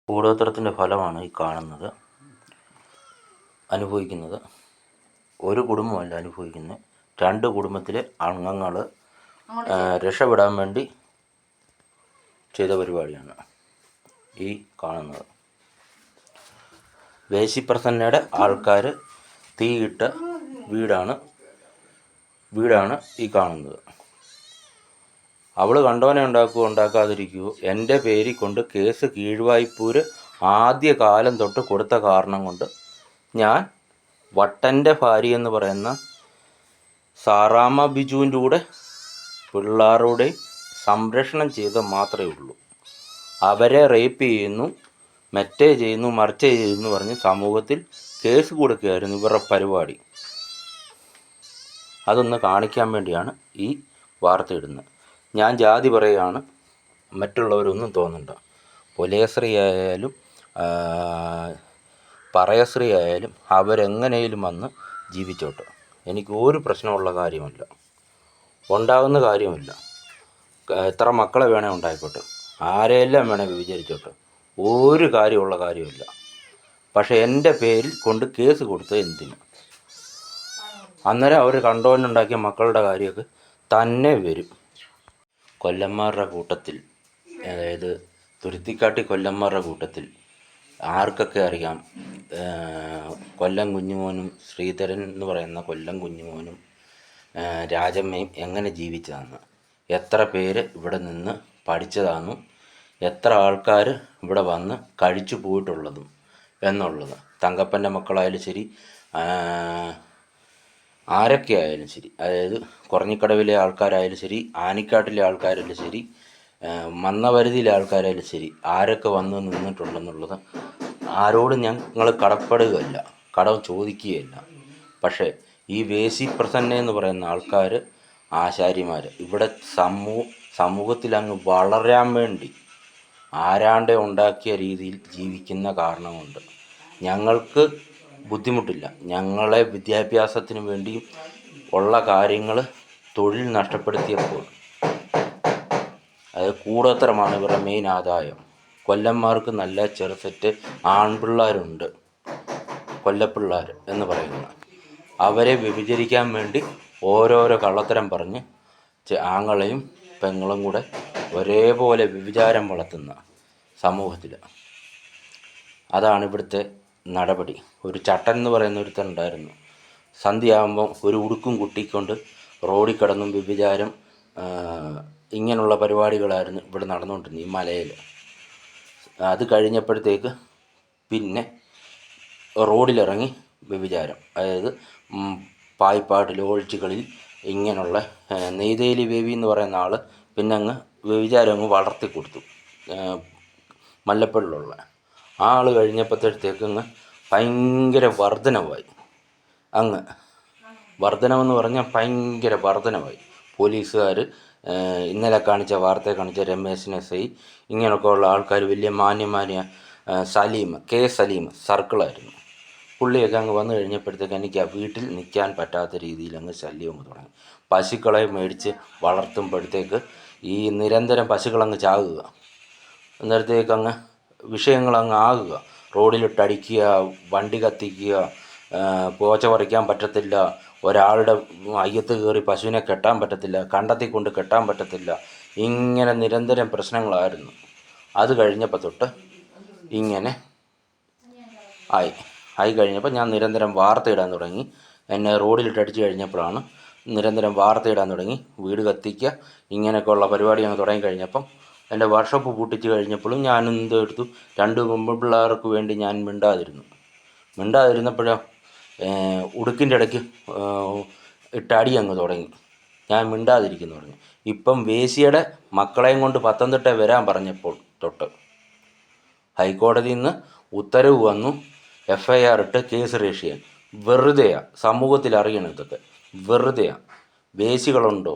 കൂടോത്രത്തിൻ്റെ ഫലമാണ് ഈ കാണുന്നത്, അനുഭവിക്കുന്നത്. ഒരു കുടുംബമല്ല അനുഭവിക്കുന്നത്, 2 കുടുംബത്തിലെ അംഗങ്ങൾ രക്ഷപ്പെടാൻ വേണ്ടി ചെയ്ത പരിപാടിയാണ് ഈ കാണുന്നത്. വേശിപ്രസന്നയുടെ ആൾക്കാർ തീയിട്ട വീടാണ് ഈ കാണുന്നത്. അവൾ കണ്ടവനെ ഉണ്ടാക്കുകയോ ഉണ്ടാക്കാതിരിക്കുകയോ എൻ്റെ പേരിൽ കൊണ്ട് കേസ് കീഴ്വായ്പൂര് ആദ്യ കാലം തൊട്ട് കൊടുത്ത കാരണം കൊണ്ട് ഞാൻ വട്ടൻ്റെ ഭാര്യ എന്ന് പറയുന്ന സാറാമ്മ ബിജുവിൻ്റെ കൂടെ പിള്ളേരുടെ സംരക്ഷണം ചെയ്ത് മാത്രമേ ഉള്ളൂ. അവരെ റേപ്പ് ചെയ്യുന്നു, മറ്റേ ചെയ്യുന്നു, മറിച്ചേ ചെയ്യുന്നു പറഞ്ഞ് സമൂഹത്തിൽ കേസ് കൊടുക്കുകയായിരുന്നു ഇവരുടെ പരിപാടി. അതൊന്ന് കാണിക്കാൻ വേണ്ടിയാണ് ഈ വാർത്ത ഇടുന്നത്. ഞാൻ ജാതി പറയുകയാണ്, മറ്റുള്ളവരൊന്നും തോന്നണ്ട. പുലയശ്രീ ആയാലും പറയശ്രീ ആയാലും അവരെങ്ങനെയും വന്ന് ജീവിച്ചോട്ടെ, എനിക്ക് ഒരു പ്രശ്നമുള്ള കാര്യമല്ല, ഉണ്ടാകുന്ന കാര്യമില്ല. എത്ര മക്കളെ വേണേ ഉണ്ടായിക്കോട്ടെ, ആരെയെല്ലാം വേണേ വിചാരിച്ചോട്ടെ, ഒരു കാര്യമുള്ള കാര്യമില്ല. പക്ഷേ എൻ്റെ പേരിൽ കൊണ്ട് കേസ് കൊടുത്തത് എന്തിന്? അന്നേരം അവർ കണ്ടോനുണ്ടാക്കിയ മക്കളുടെ കാര്യമൊക്കെ തന്നെ വരും. കൊല്ലന്മാരുടെ കൂട്ടത്തിൽ, അതായത് തുരുത്തിക്കാട്ടി കൊല്ലന്മാരുടെ കൂട്ടത്തിൽ ആർക്കൊക്കെ അറിയാം കൊല്ലം കുഞ്ഞുമോനും ശ്രീധരൻ എന്ന് പറയുന്ന കൊല്ലം കുഞ്ഞുമോനും രാജമ്മയും എങ്ങനെ ജീവിച്ചതാണെന്ന്, എത്ര പേര് ഇവിടെ നിന്ന് പഠിച്ചതാണെന്നും എത്ര ആൾക്കാർ ഇവിടെ വന്ന് കഴിച്ചു പോയിട്ടുള്ളതും എന്നുള്ളത്. തങ്കപ്പൻ്റെ മക്കളായാലും ശരി, ആരൊക്കെ ആയാലും ശരി, അതായത് കുറഞ്ഞിക്കടവിലെ ആൾക്കാരായാലും ശരി, ആനിക്കാട്ടിലെ ആൾക്കാരായാലും ശരി, മന്നവരുതിയിലെ ആൾക്കാരായാലും ശരി, ആരൊക്കെ വന്ന് നിന്നിട്ടുണ്ടെന്നുള്ളത് ആരോടും ഞങ്ങൾ കടപ്പെടുകയല്ല, കടം ചോദിക്കുകയല്ല. പക്ഷേ ഈ വേശിപ്രസന്ന എന്ന് പറയുന്ന ആൾക്കാർ, ആശാരിമാർ ഇവിടെ സമൂഹത്തിലങ്ങ് വളരാൻ വേണ്ടി ആരാണ്ടെ ഉണ്ടാക്കിയ രീതിയിൽ ജീവിക്കുന്ന കാരണം കൊണ്ട് ഞങ്ങൾക്ക് ബുദ്ധിമുട്ടില്ല. ഞങ്ങളെ വിദ്യാഭ്യാസത്തിന് വേണ്ടിയും ഉള്ള കാര്യങ്ങൾ തൊഴിൽ നഷ്ടപ്പെടുത്തിയപ്പോൾ അത് കൂടോത്രമാണ് ഇവരുടെ മെയിൻ ആദായം. കൊല്ലന്മാർക്ക് നല്ല ചെറുസെറ്റ് ആൺപിള്ളേരുണ്ട്, കൊല്ലപ്പിള്ളേർ എന്ന് പറയുന്നത്. അവരെ വ്യഭിചരിക്കാൻ വേണ്ടി ഓരോരോ കള്ളത്തരം പറഞ്ഞ് ആങ്ങളെയും പെങ്ങളും കൂടെ ഒരേപോലെ വ്യഭിചാരം വളർത്തുന്ന സമൂഹത്തിൽ, അതാണ് ഇവിടുത്തെ നടപടി. ഒരു ചട്ടൻ എന്ന് പറയുന്ന ഒരുത്തനുണ്ടായിരുന്നു, സന്ധ്യയാകുമ്പം ഒരു ഉടുക്കും കുട്ടിക്കൊണ്ട് റോഡിൽ കിടന്നും വ്യഭിചാരം, ഇങ്ങനെയുള്ള പരിപാടികളായിരുന്നു ഇവിടെ നടന്നുകൊണ്ടിരുന്നത് ഈ മലയിൽ. അത് കഴിഞ്ഞപ്പോഴത്തേക്ക് പിന്നെ റോഡിലിറങ്ങി വ്യഭിചാരം, അതായത് പായിപ്പാട് ലോഡ്ജുകളിൽ ഇങ്ങനെയുള്ള നെയ്തേലി ബേബി എന്ന് പറയുന്ന ആൾ പിന്നെ അങ്ങ് വ്യഭിചാരം അങ്ങ് വളർത്തി കൊടുത്തു. മല്ലപ്പള്ളിലുള്ള ആ ആൾ കഴിഞ്ഞപ്പോഴത്തേക്ക് അങ്ങ് ഭയങ്കര വർധനവായി. അങ്ങ് വർധനമെന്ന് പറഞ്ഞാൽ ഭയങ്കര വർധനവായി. പോലീസുകാർ ഇന്നലെ കാണിച്ച വാർത്തയെ കാണിച്ച രമേശിനെ SI ഇങ്ങനെയൊക്കെ ഉള്ള ആൾക്കാർ, വലിയ മാന്യമാന്യ സലീം, K സലീം സർക്കിളായിരുന്നു. പുള്ളിയൊക്കെ അങ്ങ് വന്നു കഴിഞ്ഞപ്പോഴത്തേക്ക് എനിക്ക് ആ വീട്ടിൽ നിൽക്കാൻ പറ്റാത്ത രീതിയിൽ അങ്ങ് ശല്യം അങ്ങ് തുടങ്ങി. പശുക്കളെ മേടിച്ച് വളർത്തുമ്പോഴത്തേക്ക് ഈ നിരന്തരം പശുക്കളങ്ങ് ചാകുക, അന്നേരത്തേക്ക് അങ്ങ് വിഷയങ്ങളങ്ങ് ആകുക. റോഡിലിട്ടടിക്കുക, വണ്ടി കത്തിക്കുക, പോച്ച പറിക്കാൻ പറ്റത്തില്ല, ഒരാളുടെ അയ്യത്ത് കയറി പശുവിനെ കെട്ടാൻ പറ്റത്തില്ല, കണ്ടത്തിൽ കൊണ്ട് കെട്ടാൻ പറ്റത്തില്ല, ഇങ്ങനെ നിരന്തരം പ്രശ്നങ്ങളായിരുന്നു. അത് കഴിഞ്ഞപ്പോൾ തൊട്ട് ഇങ്ങനെ ആയി കഴിഞ്ഞപ്പോൾ ഞാൻ നിരന്തരം വാർത്തയിടാൻ തുടങ്ങി. എന്നെ റോഡിലിട്ടടിച്ച് കഴിഞ്ഞപ്പോഴാണ് നിരന്തരം വാർത്തയിടാൻ തുടങ്ങി. വീട് കത്തിക്കുക, ഇങ്ങനെയൊക്കെ ഉള്ള പരിപാടി ഞാൻ തുടങ്ങിക്കഴിഞ്ഞപ്പം എൻ്റെ വർക്ക്ഷോപ്പ് പൂട്ടിച്ച് കഴിഞ്ഞപ്പോഴും ഞാൻ എന്തെടുത്തു, 2 പെൺപിള്ളേർക്ക് വേണ്ടി ഞാൻ മിണ്ടാതിരുന്നപ്പോഴോ ഉടുക്കിൻ്റെ ഇടയ്ക്ക് ഇട്ടടി അങ്ങ് തുടങ്ങി. ഞാൻ മിണ്ടാതിരിക്കുന്നു പറഞ്ഞു. ഇപ്പം വേശിയുടെ മക്കളെയും കൊണ്ട് പത്തനംതിട്ട വരാൻ പറഞ്ഞപ്പോൾ തൊട്ട് ഹൈക്കോടതിയിൽ നിന്ന് ഉത്തരവ് വന്നു, FIR ഇട്ട് കേസ് രജിസ്റ്റർ ചെയ്യാൻ. വെറുതെയാണ്, സമൂഹത്തിൽ അറിയണം ഇതൊക്കെ, വെറുതെയാണ്. വേശികളുണ്ടോ?